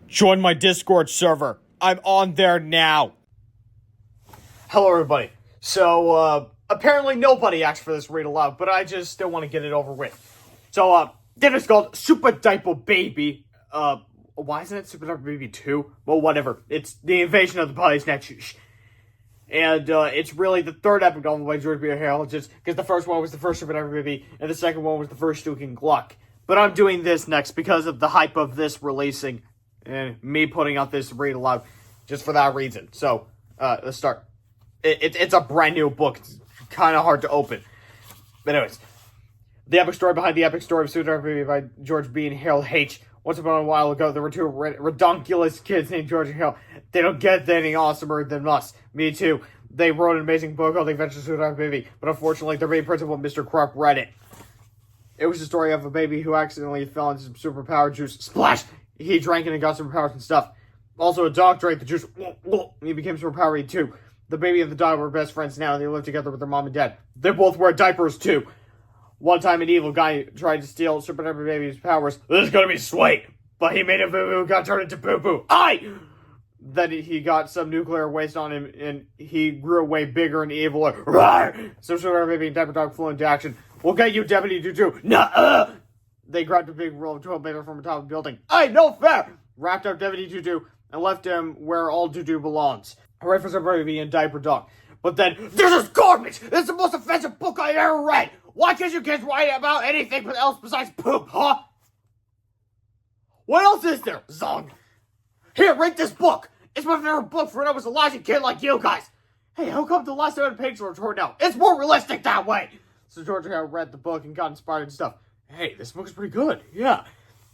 Join my Discord server. I'm on there now. Hello, everybody. So, apparently nobody asked for this read-aloud, but I just still want to get it over with. So, this is called Super Diaper Baby. Why isn't it Super Diaper Baby 2? Well, whatever. It's the invasion of the Potties next. And, it's really the third epic novel by George B. Harold, just because the first one was the first Super Diaper Baby, and the second one was the first Duking Gluck. But I'm doing this next because of the hype of this releasing, and me putting out this read-aloud, just for that reason. So, let's start. It's a brand new book. It's kind of hard to open. But anyways, the epic story behind the epic story of Super Diaper Baby by George B. and Harold H. Once upon a while ago, there were two redonkulous kids named George and Harold. They don't get any awesomer than us. Me too. They wrote an amazing book called The Adventures of Super Diaper Baby, but unfortunately, their main principal, Mr. Krupp, read it. It was the story of a baby who accidentally fell into some superpower juice. Splash! He drank it and got superpowers and stuff. Also, a dog drank the juice. He became superpowered too. The baby and the dog were best friends now, and they live together with their mom and dad. They both wear diapers too. One time, an evil guy tried to steal Super Diaper Baby's powers. This is gonna be sweet! But he made a boo-boo, got turned into poo-poo. Then he got some nuclear waste on him, and he grew way bigger and eviler. Rawr! So Super Diaper Baby and Diaper Dog flew into action. We'll get you, Deputy Doo-Doo. Nuh-uh! They grabbed a big roll of toilet paper from the top of the building. No fair! Wrapped up Deputy Doo-Doo and left him where all Doo-Doo belongs. Hooray for Super Baby and Diaper Dog. But then, this is garbage! This is the most offensive book I ever read! Why can't you kids write about anything else besides poop, huh? What else is there, Zong? Here, read this book! It's my favorite book for when I was a logic kid like you guys! Hey, how come the last 7 pages were torn out? It's more realistic that way! So George read the book and got inspired and stuff. Hey, this book is pretty good, yeah.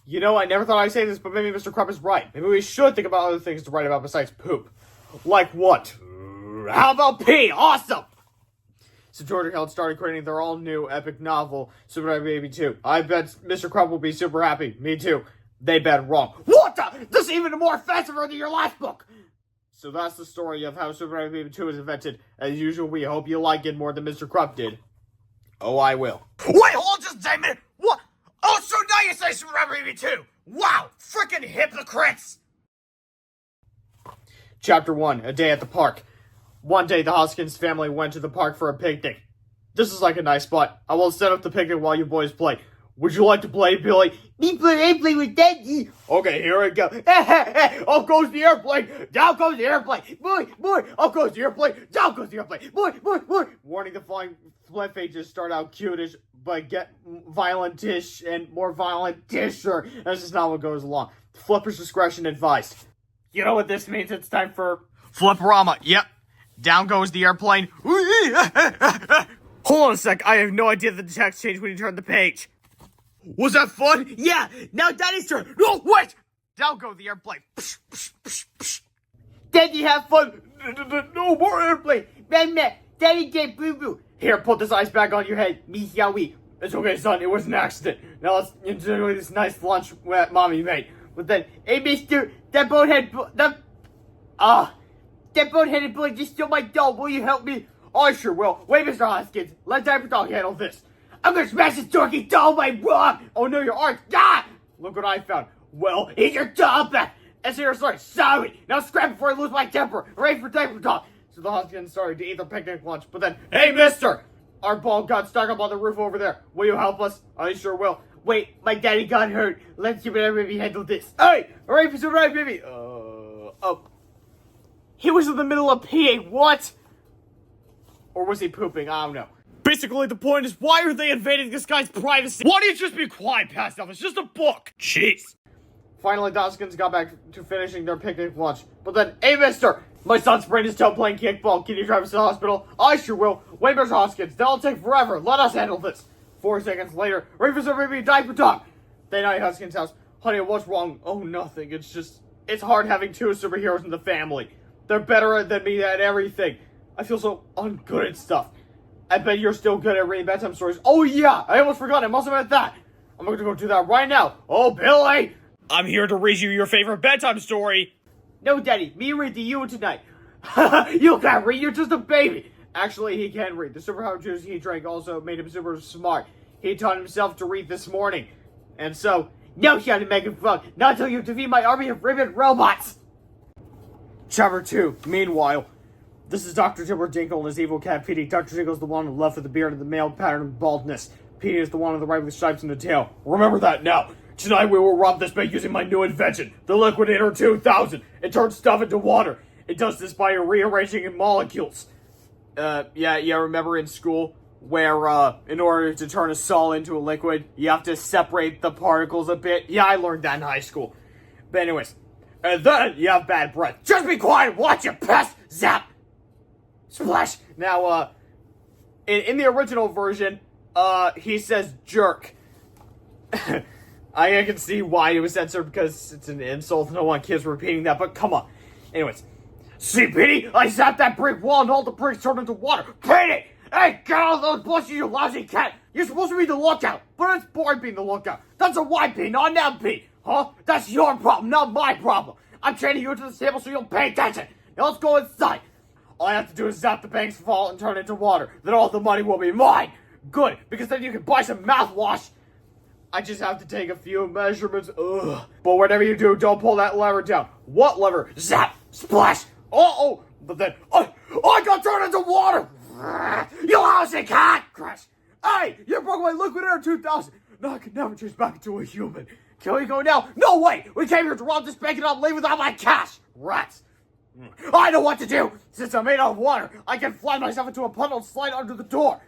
You know, I never thought I'd say this, but maybe Mr. Krupp is right. Maybe we should think about other things to write about besides poop. Like what? How about pee? Awesome! So George and Harold started creating their all-new epic novel, Super Diaper Baby 2. I bet Mr. Krupp will be super happy. Me too. They bet wrong. What the? This is even more offensive than your last book! So that's the story of how Super Diaper Baby 2 is invented. As usual, we hope you like it more than Mr. Krupp did. Oh, I will. Wait, hold just a minute! What? Oh, so now you say Super Diaper Baby 2! Wow! Frickin' hypocrites! Chapter 1, A Day at the Park. One day, the Hoskins family went to the park for a picnic. This is like a nice spot. I will set up the picnic while you boys play. Would you like to play, Billy? I play with Daddy. Okay, here we go. Up goes the airplane. Down goes the airplane. Boy. Up goes the airplane. Down goes the airplane. Boy. Warning, the flying flip pages start out cutish, but get violentish and more violentish. That's just not what goes along. Flipper's discretion advised. You know what this means? It's time for Flipperama. Yep. Down goes the airplane. Hold on a sec. I have no idea that the text changed when you turn the page. Was that fun? Yeah. Now Daddy's turn. No, wait. Down goes the airplane. Daddy, have fun. No more airplane. Daddy get boo-boo. Here, put this ice bag on your head. Me, yowie. It's okay, son. It was an accident. Now let's enjoy this nice lunch that Mommy made. But then, hey, mister, that boneheaded boy just stole my doll. Will you help me? I sure will. Wait, Mr. Hoskins. Let Diaper Dog handle this. I'm gonna smash this dorky doll by rock. Oh no, you aren't. Ah! Look what I found. Well, here's your doll back. And seriously, sorry. Now scrap before I lose my temper. Ready for Diaper Dog. So the Hoskins started to eat their picnic lunch. But then, hey, mister! Our ball got stuck up on the roof over there. Will you help us? I sure will. Wait, my daddy got hurt. Let's see what baby handle this. Hey! Alright, for right, baby. He was in the middle of peeing. What? Or was he pooping? I don't know. Basically, the point is, why are they invading this guy's privacy? Why don't you just be quiet, past stuff? It's just a book. Jeez. Finally, the Hoskins got back to finishing their picnic lunch. But then, hey, mister! My son sprained his toe playing kickball. Can you drive us to the hospital? I sure will. Wait, Mr. Hoskins. That'll take forever. Let us handle this. 4 seconds later, ready for some baby Diaper Dog. Day night, Hoskins' house. Honey, what's wrong? Oh, nothing. It's hard having 2 superheroes in the family. They're better than me at everything. I feel so ungood at stuff. I bet you're still good at reading bedtime stories. Oh, yeah. I almost forgot. I must have meant that. I'm going to go do that right now. Oh, Billy. I'm here to read you your favorite bedtime story. No, Daddy. Me read to you tonight. You can't read. You're just a baby. Actually, he can read. The superpower juice he drank also made him super smart. He taught himself to read this morning. And so, No shouting megaphone, not until you defeat my army of ribbon robots! Chapter 2, meanwhile. This is Dr. Dilbert Dinkle and his evil cat, Petey. Dr. Dinkle is the one on the left with the beard and the male pattern of baldness. Petey is the one on the right with stripes in the tail. Remember that now. Tonight we will rob this bank using my new invention, the Liquidator 2000. It turns stuff into water. It does this by rearranging in molecules. Yeah, remember in school where, in order to turn a solid into a liquid, you have to separate the particles a bit? Yeah, I learned that in high school. But anyways, and then you have bad breath. Just be quiet, watch it, pest, zap, splash. Now, in the original version, he says jerk. I can see why it was censored because it's an insult. No one kids repeating that, but come on. Anyways. See, Petey? I zapped that brick wall and all the bricks turned into water. Petey! Hey, get out of those bushes, you lousy cat! You're supposed to be the lookout, but it's boring being the lookout. That's a YP, not an MP. Huh? That's your problem, not my problem. I'm training you to the table so you'll pay attention. Now let's go inside. All I have to do is zap the bank's vault and turn it into water. Then all the money will be mine. Good, because then you can buy some mouthwash. I just have to take a few measurements. Ugh. But whatever you do, don't pull that lever down. What lever? Zap! Splash! Uh-oh! But then, I got turned into water! You lousy cat! Crash! Hey! You broke my Liquidator 2000! No, I can never change back into a human. Can we go now? No way! We came here to rob this bank and not leave without my cash! Rats! I know what to do! Since I'm made out of water, I can fly myself into a puddle and slide under the door.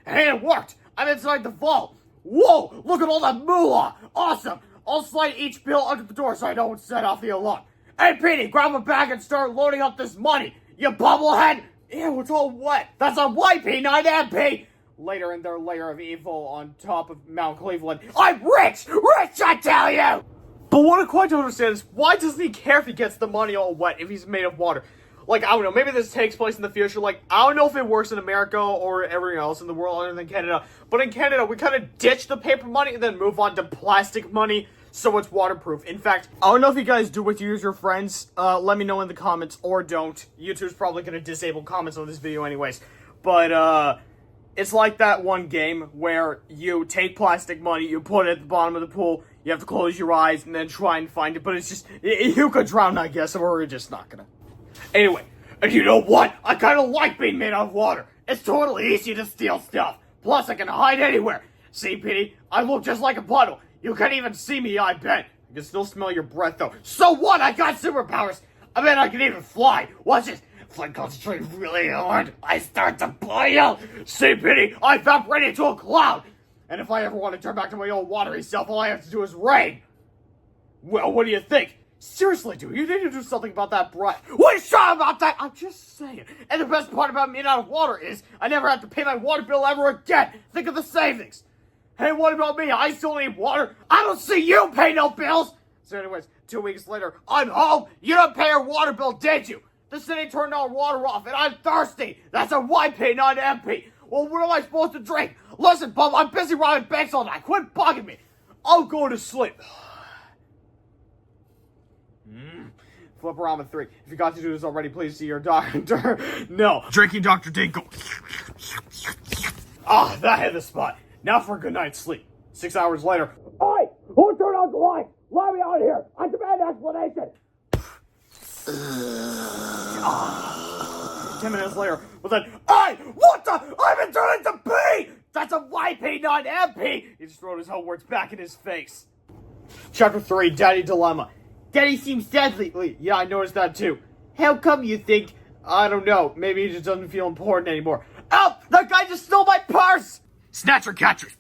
And it worked! I'm inside the vault! Whoa! Look at all that moolah! Awesome! I'll slide each bill under the door so I don't set off the alarm. Hey, Petey, grab a bag and start loading up this money! You bubblehead! Ew, it's all wet! That's a YP, not an MP! Later in their layer of evil on top of Mount Cleveland, I'm rich! Rich, I tell you! But what I quite don't understand is, why doesn't he care if he gets the money all wet if he's made of water? Like, I don't know, maybe this takes place in the future. Like, I don't know if it works in America or everywhere else in the world other than Canada. But in Canada, we kind of ditch the paper money and then move on to plastic money, so it's waterproof. In fact, I don't know if you guys do with your friends. Let me know in the comments, or don't. YouTube's probably going to disable comments on this video anyways. But, it's like that one game where you take plastic money, you put it at the bottom of the pool, you have to close your eyes and then try and find it. But it's just, you could drown, I guess, or we're just not gonna. Anyway, and you know what? I kind of like being made out of water. It's totally easy to steal stuff. Plus, I can hide anywhere. See, Petey? I look just like a puddle. You can't even see me, I bet. I can still smell your breath, though. So what? I got superpowers. I bet I can even fly. Watch this. If I concentrate really hard, I start to boil. See, Petey? I evaporate into a cloud. And if I ever want to turn back to my old watery self, all I have to do is rain. Well, what do you think? Seriously, dude, you need to do something about that breath. What are you talking about that? I'm just saying. And the best part about being out of water is I never have to pay my water bill ever again. Think of the savings. Hey, what about me? I still need water. I don't see you pay no bills. So anyways, 2 weeks later, I'm home. You don't pay your water bill, did you? The city turned our water off, and I'm thirsty. That's a YP, not an MP. Well, what am I supposed to drink? Listen, bum, I'm busy robbing banks all night. Quit bugging me. I'll go to sleep. Flip around with 3. If you got to do this already, please see your doctor. No. Drinking Dr. Dinkle. Ah, that hit the spot. Now for a good night's sleep. 6 hours later. Hey, who turned on the light? Let me out here. I demand explanation. 10 minutes later, but then, hey, what the? I've been turned into pee! That's a YP, not an MP! He just wrote his whole words back in his face. Chapter 3, Daddy Dilemma. Daddy seems sad lately. Yeah, I noticed that too. How come you think? I don't know. Maybe he just doesn't feel important anymore. Oh, that guy just stole my purse! Snatcher catchers.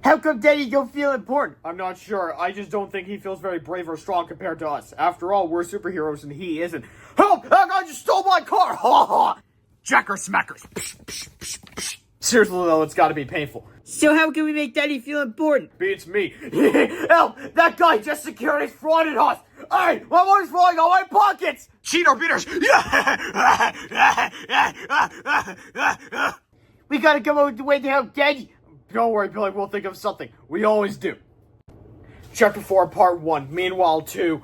How come Daddy don't feel important? I'm not sure. I just don't think he feels very brave or strong compared to us. After all, we're superheroes and he isn't. Help! That guy just stole my car! Ha ha! Jacker smackers. Seriously though, it's gotta be painful. So how can we make Daddy feel important? Beats me. Help! That guy just security's frauded us! Hey! My money's falling out my pockets! Cheater beaters! We gotta come up with a way to help Daddy. Don't worry, Billy, we'll think of something. We always do. Chapter 4, Part 1. Meanwhile, 2.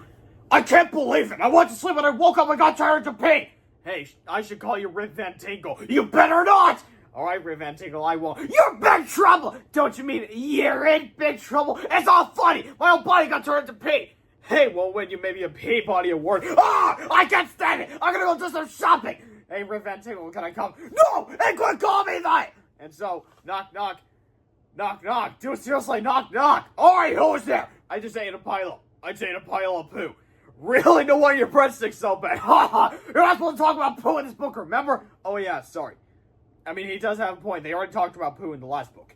I can't believe it! I went to sleep and I woke up and got tired to pee! Hey, I should call you Rip Van Tinkle. You better not! Alright, Revan Tinkle, I won't. You're in big trouble! Don't you mean you're in big trouble? It's all funny! My whole body got turned into pee! Hey, we'll win you maybe a Peabody Award. Ah! I can't stand it! I'm gonna go do some shopping! Hey, Revan Tinkle, can I come? No! Hey, quit calling me that! And so, knock, knock. Knock, knock. Dude, seriously, knock, knock. Alright, who's there? I just ate a pile of poo. Really? No wonder your breadsticks so bad. Haha! You're not supposed to talk about poo in this book, remember? Oh yeah, sorry. I mean, he does have a point. They already talked about poo in the last book.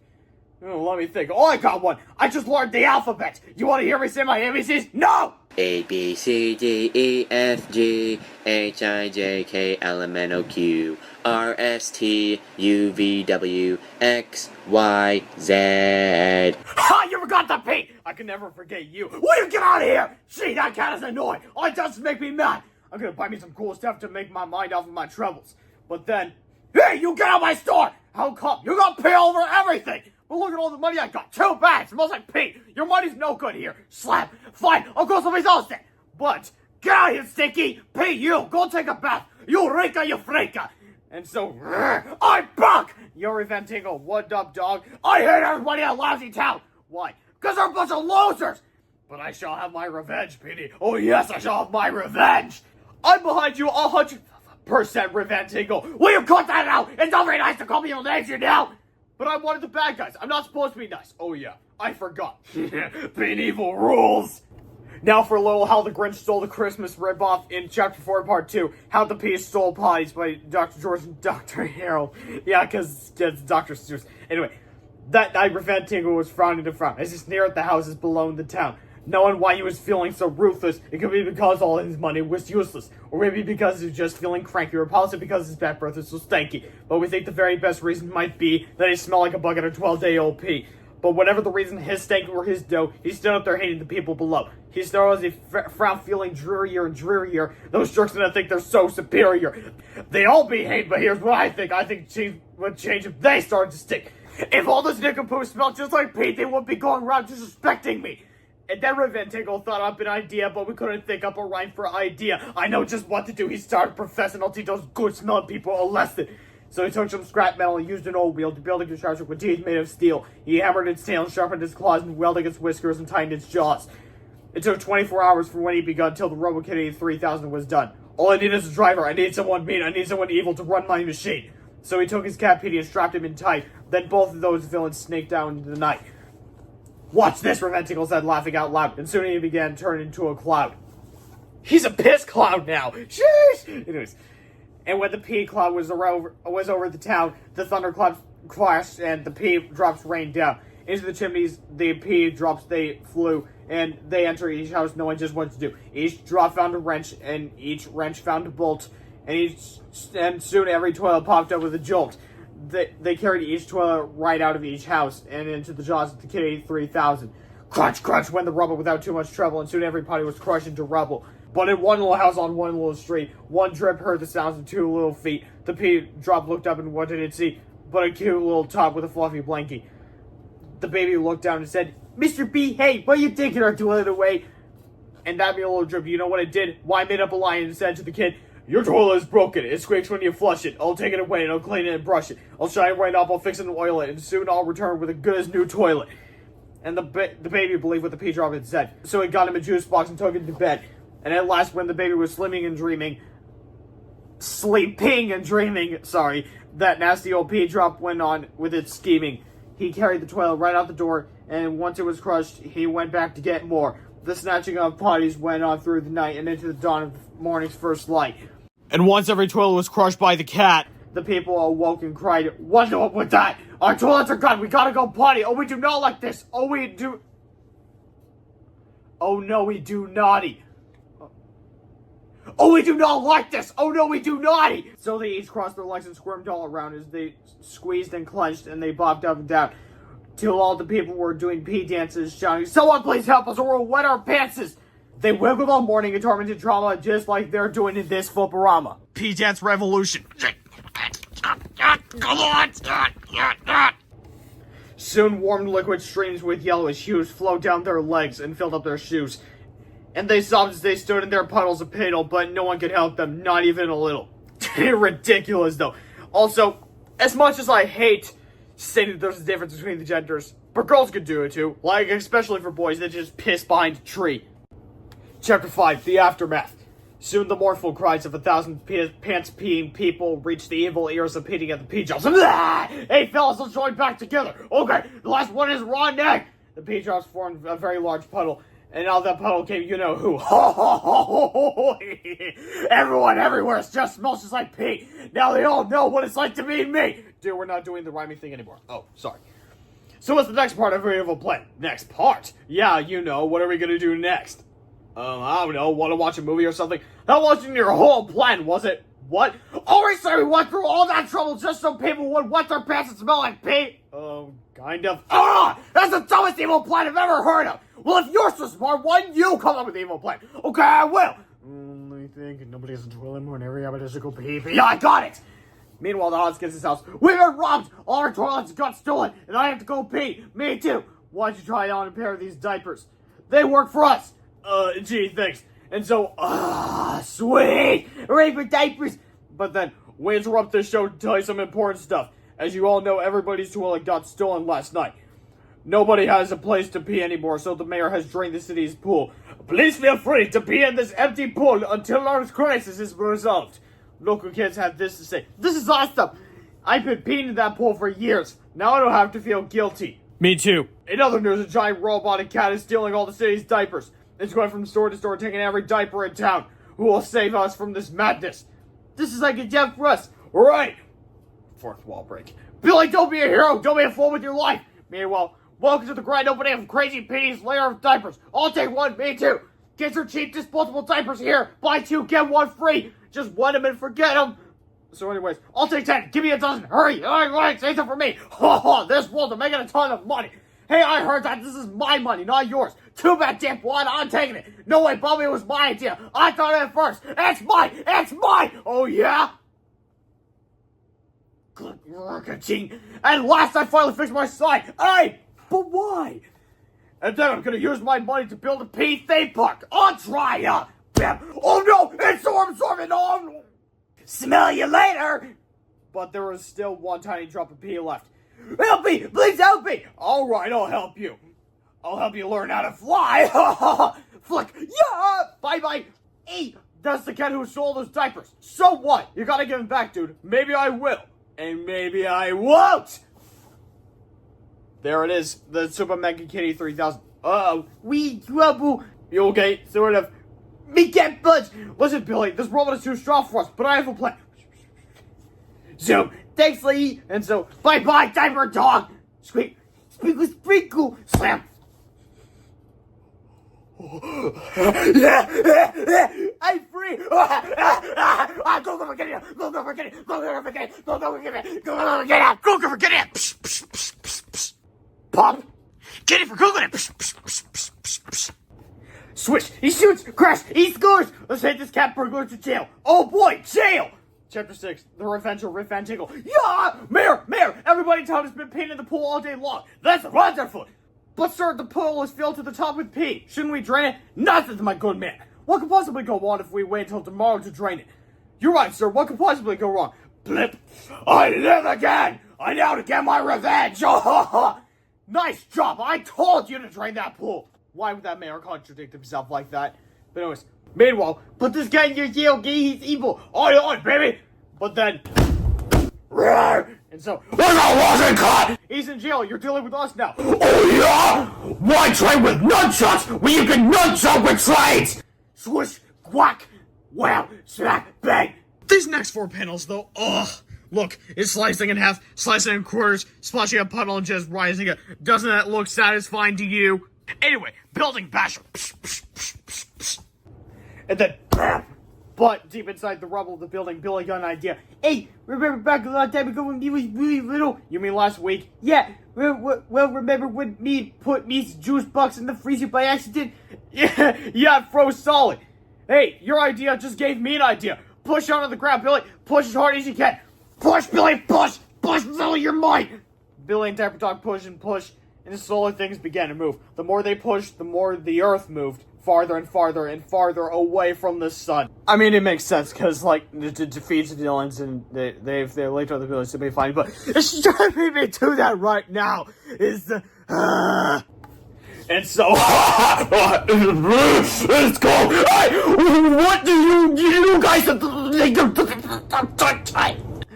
Oh, let me think. Oh, I got one. I just learned the alphabet. You want to hear me say my ABCs? No! A, B, C, D, E, F, G, H, I, J, K, L, M, N, O, Q, R, S, T, U, V, W, X, Y, Z. Ha! You forgot the P! I can never forget you. Will you get out of here? Gee, that cat is annoying. All it does is make me mad. I'm gonna buy me some cool stuff to make my mind off of my troubles. But then, Hey, you get out of my store! how come? You got pee over everything! But look at all the money I got. 2 bags. Smells like pee. Your money's no good here. Slap! Fine, I'll go someplace else then! But, Get out of here, Stinky! Pee, you! Go take a bath! You Rika, you freaka! and so, I'm back! yo, Revan Tinkle, what up, dog? I hate everybody in a lousy town! Why? Because they're a bunch of losers! But I shall have my revenge, Petey. Oh yes, I shall have my revenge! I'm behind you 100% Revan Tinkle. Will you cut that out? It's not very nice to call me names you now! But I'm one of the bad guys. I'm not supposed to be nice. Oh yeah, I forgot. Being evil rules. Now for a little How the Grinch Stole the Christmas ripoff in Chapter 4, Part 2. How the Pea Stole Potties by Dr. George and Dr. Harold. Yeah, because it's Dr. Seuss. Anyway, that night Revan Tinkle was frowning to frown as he sneered at the houses below in the town. Knowing why he was feeling so ruthless, it could be because all his money was useless, or maybe because he was just feeling cranky, or possibly because his bad breath was so stanky. But we think the very best reason might be that he smelled like a bug at a 12-day-old pea. But whatever the reason, his stank or his dough, he stood up there hating the people below. He stood as he frowned, feeling drearier and drearier. Those jerks gonna think they're so superior. They all be hate, but here's what I think. I think change would change if they started to stink. If all this nincompoop smelled just like Pete, they wouldn't be going around disrespecting me. And then Revan Tinkle thought up an idea, but we couldn't think up a rhyme for idea. I know just what to do. He started professing, I'll teach those good-smelling people a lesson. So he took some scrap metal and used an old wheel to build a construction with teeth made of steel. He hammered its tail and sharpened its claws and welded its whiskers and tightened its jaws. It took 24 hours from when he begun till the RoboKitty 3000 was done. All I need is a driver. I need someone mean. I need someone evil to run my machine. So he took his cat Petey and strapped him in tight. Then both of those villains snaked down into the night. Watch this, Revan Tinkle said, laughing out loud, and soon he began to turn into a cloud. He's a piss cloud now! Sheesh! Anyways, and when the pea cloud was over the town, the thunderclaps clashed, and the pea drops rained down. Into the chimneys, the pea drops, they flew, and they entered each house knowing just what to do. Each drop found a wrench, and each wrench found a bolt, and soon every toilet popped up with a jolt. They carried each toilet right out of each house and into the jaws of the Kitty 3000. Crunch, crunch went the rubble without too much trouble, and soon every potty was crushed into rubble. But in one little house on one little street, one drip heard the sounds of 2 little feet. The pea drop looked up, and what did it see? But a cute little top with a fluffy blankie. The baby looked down and said, "Mr. B, hey, what are you taking our toilet away?" And that made a little drip. You know what it did? Why, I made up a line and said to the kid, "Your toilet is broken. It squeaks when you flush it. I'll take it away and I'll clean it and brush it. I'll shine it right up, I'll fix it and oil it, and soon I'll return with a good as new toilet." And the baby believed what the pea drop had said. So he got him a juice box and took him to bed. And at last, when the baby was sleeping and dreaming, that nasty old pea drop went on with its scheming. He carried the toilet right out the door, and once it was crushed, he went back to get more. The snatching of potties went on through the night and into the dawn of the morning's first light. And once every toilet was crushed by the cat, the people awoke and cried, "What's up with that? Our toilets are gone. We gotta go potty. Oh, we do not like this. Oh, we do. Oh, no, we do naughty. Oh, we do not like this! Oh no, we do naughty! So they each crossed their legs and squirmed all around as they squeezed and clenched, and they bobbed up and down, till all the people were doing pea dances, shouting, "Someone please help us or we'll wet our pantses!" They wiggled all morning in tormented trauma, just like they're doing in this Flipperama. Pea dance revolution. Come on! Soon warm liquid streams with yellowish hues flowed down their legs and filled up their shoes. And they sobbed as they stood in their puddles of piddle, but no one could help them, not even a little. Ridiculous, though. Also, As much as I hate saying that there's a difference between the genders, but girls could do it too. Like, especially for boys that just piss behind a tree. Chapter 5, The Aftermath. Soon the mournful cries of 1,000 pants-peeing people reach the evil ears of Petey and the pea jobs. Hey fellas, let's join back together. Okay, the last one is raw egg. The pea jobs formed a very large puddle, and out of that puddle came you-know-who. Everyone everywhere just smells just like pee. Now they all know what it's like to be me. Dude, we're not doing the rhyming thing anymore. Oh, sorry. So what's the next part of our evil plan? Next part? Yeah, you know, what are we gonna do next? I don't know, wanna watch a movie or something? That wasn't your whole plan, was it? What? Always say we went through all that trouble just so people would wet their pants and smell like pee? Kind of. That's the dumbest evil plan I've ever heard of! Well, if you're so smart, why don't you come up with an evil plan? Okay, I will! I think nobody has a toilet more than every amateur to go pee. Yeah, I got it! Meanwhile, the Hodgkins' house. We got robbed! All our toilets got stolen, and I have to go pee! Me too! Why'd you try on a pair of these diapers? They work for us! Gee, thanks. And so, sweet! Hooray for diapers! But then, we interrupt this show to tell you some important stuff. As you all know, everybody's toilet got stolen last night. Nobody has a place to pee anymore, so the mayor has drained the city's pool. Please feel free to pee in this empty pool until our crisis is resolved. Local kids have this to say. This is awesome! I've been peeing in that pool for years. Now I don't have to feel guilty. Me too. In other news, a giant robotic cat is stealing all the city's diapers. It's going from store to store, taking every diaper in town. Who will save us from this madness? This is like a job for us. Right. Fourth wall break. Billy, don't be a hero. Don't be a fool with your life. Meanwhile, welcome to the grand opening of Crazy Petey's layer of diapers. I'll take one. Me too. Get your cheap disposable diapers here. Buy 2, get 1 free. Just wet them and forget them. So anyways, I'll take 10. Give me a dozen. Hurry. All right, say something for me. This world, I'm making a ton of money. Hey, I heard that this is my money, not yours. Too bad, dipwad, I'm taking it. No way, Bobby, it was my idea. I thought of it first. It's mine. It's mine. Oh, yeah? At last, I finally fixed my sign. Hey, but why? And then I'm going to use my money to build a pea theme park. I'll try, Bam. Oh, no, it's storm-absorbing. Oh, no. Smell you later. But there was still one tiny drop of pea left. Help me! Please help me! Alright, I'll help you. I'll help you learn how to fly! Flick! Yeah! Bye-bye! Hey, that's the cat who stole those diapers. So what? You gotta give him back, dude. Maybe I will. And maybe I won't! There it is. The Super Mega Kitty 3000. Uh-oh. We trouble. You okay? Sort of. Me can't budge! Listen, Billy, this robot is too strong for us, but I have a plan. Zoom! Thanks, Lee! And so, bye-bye, diaper dog! Squeak! Sprinkle, sprinkle! Slam! I'm free! Go for get it! Go for get it! Go for get it! Go for get it! Go for get it! Go for get it! Pop! Get it for Google it! Switch! He shoots! Crash! He scores! Let's take this cat burglar to jail! Oh boy! Jail! Chapter 6, The Revenge of Tinkle. Yeah! Mayor! Everybody in town has been peeing in the pool all day long. That's wonderful! But sir, the pool is filled to the top with pee. Shouldn't we drain it? Nothing, my good man. What could possibly go wrong if we wait until tomorrow to drain it? You're right, sir. What could possibly go wrong? Blip! I live again! I now to get my revenge! Nice job! I told you to drain that pool! Why would that mayor contradict himself like that? But anyways, meanwhile, put this guy in your jail, okay? He's evil. On, baby! But then... And so... wasn't caught! He's in jail. You're dealing with us now. Oh, yeah? Why train with nunchucks when you can nunchuck with trains? Swoosh, quack, wow, smack, bang. These next 4 panels, though, ugh. Look, it's slicing in half, slicing in quarters, splashing a puddle and just rising it. Doesn't that look satisfying to you? Anyway, building basher. And then, bam! But deep inside the rubble of the building, Billy got an idea. Hey, remember back a long time ago when me was really little? You mean last week? Yeah, well, remember when me put me's juice box in the freezer by accident? Yeah, it froze solid. Hey, your idea just gave me an idea. Push onto the ground, Billy. Push as hard as you can. Push, Billy, push! Push, Billy, you're mine! Billy and Diaper Dog push, and slowly things began to move. The more they pushed, the more the earth moved. farther and farther and farther away from the sun. I mean, it makes sense, because, like, it defeats the villains, and they're late to other villains to be fine, but it's driving me to that right now, is the, and so, it's cold. What do you guys,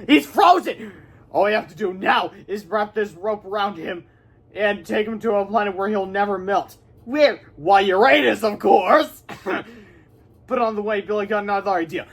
he's frozen! All we have to do now is wrap this rope around him and take him to a planet where he'll never melt. Where? Why, Uranus, of course! But on the way, Billy got another idea.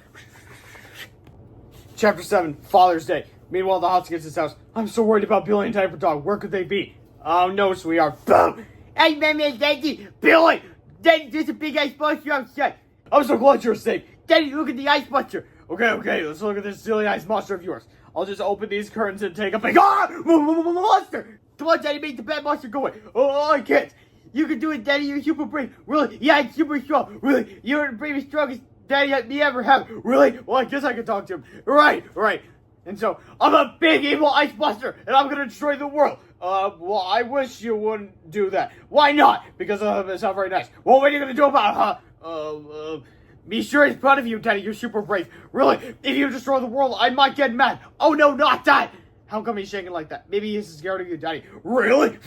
Chapter 7, Father's Day. Meanwhile, the house gets his house. I'm so worried about Billy and Diaper Dog. Where could they be? Oh no, sweetheart. Boom! Hey, man, Daddy! Billy! Daddy, there's a big ice monster outside! I'm so glad you're safe. Daddy, look at the ice monster! Okay, let's look at this silly ice monster of yours. I'll just open these curtains and take a big monster! Come on, Daddy, make the bad monster go away! Oh, I can't! You can do it, Daddy, you're super brave! Really? Yeah, I'm super strong! Really? You're the bravest, strongest Daddy me ever have! Really? Well, I guess I can talk to him. Right. And so, I'm a big evil ice monster, and I'm gonna destroy the world! Well, I wish you wouldn't do that. Why not? Because it's not very nice. Well, what are you gonna do about it, be sure he's proud of you, Daddy. You're super brave. Really, if you destroy the world, I might get mad. Oh no, not that! How come he's shaking like that? Maybe he's scared of you, Daddy. Really?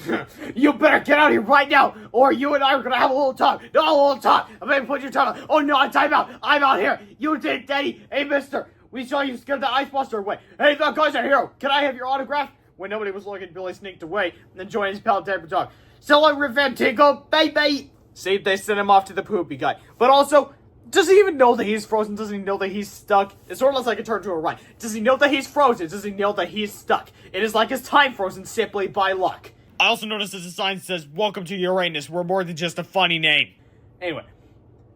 You better get out of here right now, or you and I are gonna have a little talk. No, a little talk. I'm gonna put your tongue on. Oh no, time out. I'm out here. You did, Daddy. Hey, mister. We saw you scare the ice monster away. Hey, that guy's a hero. Can I have your autograph? When nobody was looking, Billy sneaked away and then joined his pal Diaper Dog. So long, Revenge Tinkle. Bye. See, they sent him off to the poopy guy. But also, does he even know that he's frozen? Does he know that he's stuck? It sort of looks like a turn to a right. Does he know that he's frozen? Does he know that he's stuck? It is like his time frozen simply by luck. I also noticed that the sign says, "Welcome to Uranus. We're more than just a funny name." Anyway,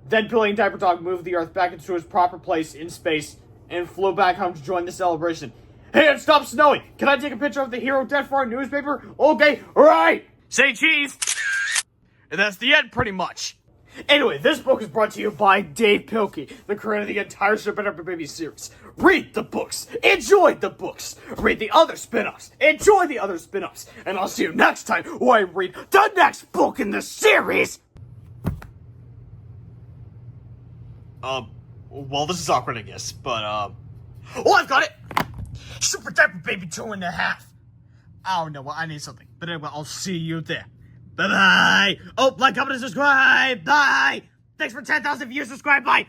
then Billy and Diaper Dog moved the Earth back into its proper place in space and flew back home to join the celebration. Hey, it stopped snowing! Can I take a picture of the hero dead for our newspaper? Okay, right! Say cheese! And that's the end, pretty much. Anyway, this book is brought to you by Dav Pilkey, the creator of the entire Diaper Baby series. Read the books, enjoy the books, read the other spin-offs, enjoy the other spin-offs, and I'll see you next time where I read the next book in the series! Well, this is awkward, I guess, but, oh, I've got it! Super Diaper Baby 2.5. Oh, no, well, I need something. But anyway, I'll see you there. Bye-bye! Oh, like, comment, and subscribe! Bye! Thanks for 10,000 views, subscribe, bye!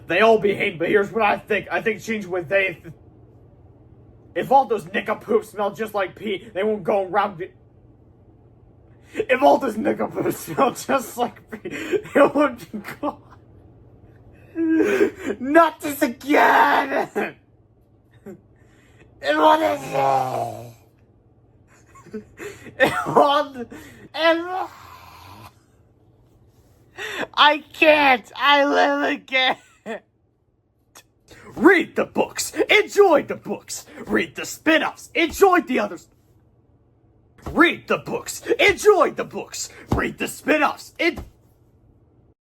They all behave, but here's what I think. I think change what they... If all those nickapoops smell just like pee, they won't go around it. If all those nickapoops smell just like pee, they won't go... Not this again! And what is it? And I can't! I literally can't! Read the books! Enjoy the books! Read the spin-offs! Enjoy the others! Read the books! Enjoy the books! Read the spin-offs!